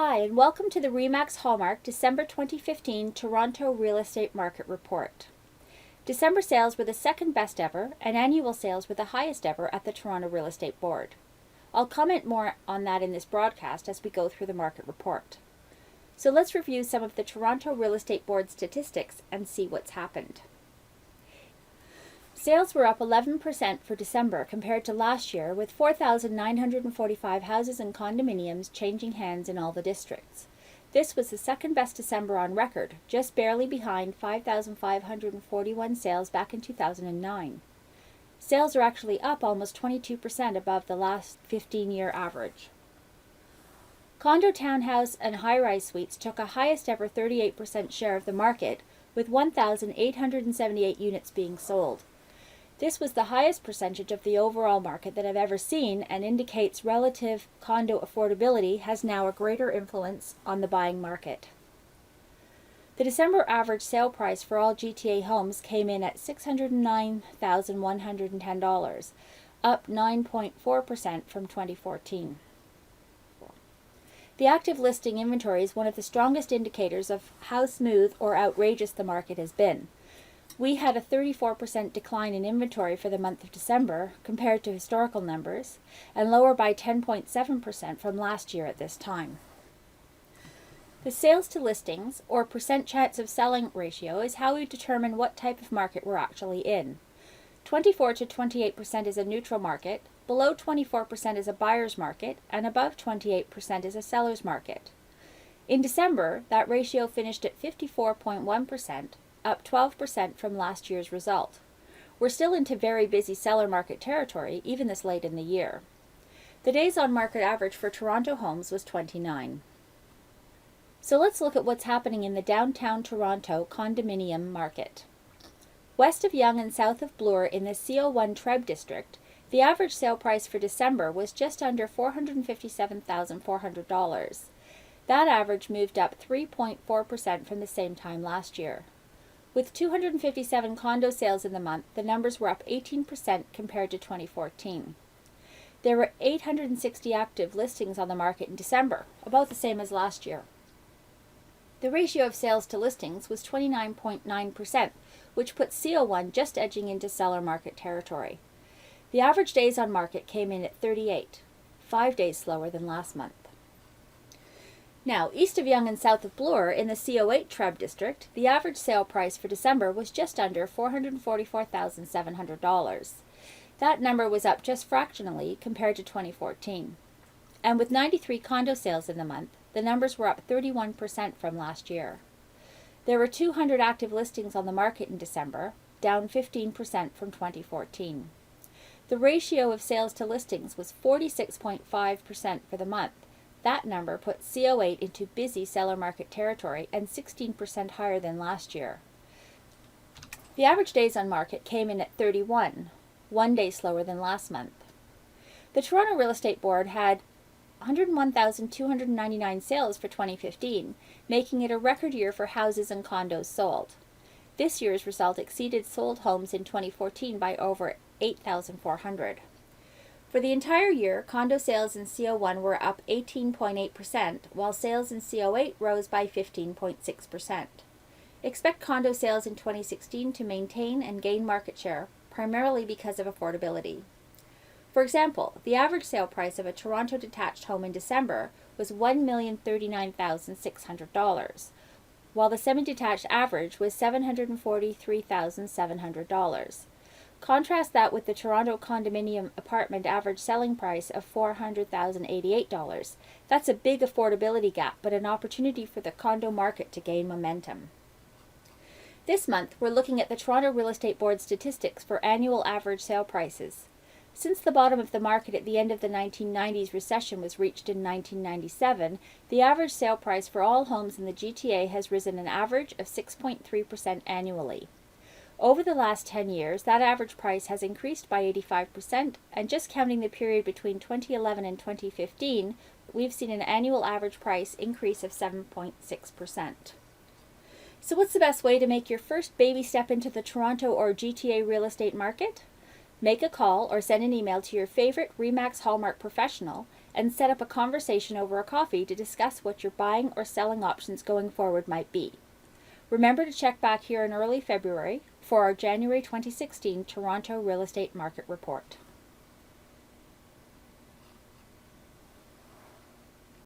Hi, and welcome to the REMAX Hallmark December 2015 Toronto Real Estate Market Report. December sales were the second best ever, and annual sales were the highest ever at the Toronto Real Estate Board. I'll comment more on that in this broadcast as we go through the market report. So let's review some of the Toronto Real Estate Board statistics and see what's happened. Sales were up 11% for December compared to last year, with 4,945 houses and condominiums changing hands in all the districts. This was the second best December on record, just barely behind 5,541 sales back in 2009. Sales are actually up almost 22% above the last 15-year average. Condo, townhouse, and high-rise suites took a highest ever 38% share of the market, with 1,878 units being sold. This was the highest percentage of the overall market that I've ever seen and indicates relative condo affordability has now a greater influence on the buying market. The December average sale price for all GTA homes came in at $609,110, up 9.4% from 2014. The active listing inventory is one of the strongest indicators of how smooth or outrageous the market has been. We had a 34% decline in inventory for the month of December compared to historical numbers, and lower by 10.7% from last year at this time. The sales to listings, or percent chance of selling ratio, is how we determine what type of market we're actually in. 24 to 28% is a neutral market, below 24% is a buyer's market, and above 28% is a seller's market. In December, that ratio finished at 54.1%, up 12% from last year's result. We're still into very busy seller market territory, even this late in the year. The days on market average for Toronto homes was 29. So let's look at what's happening in the downtown Toronto condominium market. West of Yonge and south of Bloor in the CO1 Treb district, the average sale price for December was just under $457,400. That average moved up 3.4% from the same time last year. With 257 condo sales in the month, the numbers were up 18% compared to 2014. There were 860 active listings on the market in December, about the same as last year. The ratio of sales to listings was 29.9%, which puts CO1 just edging into seller market territory. The average days on market came in at 38, 5 days slower than last month. Now, east of Yonge and south of Bloor in the CO8 Treb district, the average sale price for December was just under $444,700. That number was up just fractionally compared to 2014. And with 93 condo sales in the month, the numbers were up 31% from last year. There were 200 active listings on the market in December, down 15% from 2014. The ratio of sales to listings was 46.5% for the month. That number puts CO8 into busy seller market territory and 16% higher than last year. The average days on market came in at 31, 1 day slower than last month. The Toronto Real Estate Board had 101,299 sales for 2015, making it a record year for houses and condos sold. This year's result exceeded sold homes in 2014 by over 8,400. For the entire year, condo sales in CO1 were up 18.8%, while sales in CO8 rose by 15.6%. Expect condo sales in 2016 to maintain and gain market share, primarily because of affordability. For example, the average sale price of a Toronto detached home in December was $1,039,600, while the semi-detached average was $743,700. Contrast that with the Toronto condominium apartment average selling price of $400,088. That's a big affordability gap, but an opportunity for the condo market to gain momentum. This month, we're looking at the Toronto Real Estate Board statistics for annual average sale prices. Since the bottom of the market at the end of the 1990s recession was reached in 1997, the average sale price for all homes in the GTA has risen an average of 6.3% annually. Over the last 10 years, that average price has increased by 85%, and just counting the period between 2011 and 2015, we've seen an annual average price increase of 7.6%. So what's the best way to make your first baby step into the Toronto or GTA real estate market? Make a call or send an email to your favorite REMAX Hallmark professional and set up a conversation over a coffee to discuss what your buying or selling options going forward might be. Remember to check back here in early February for our January 2016 Toronto Real Estate Market Report.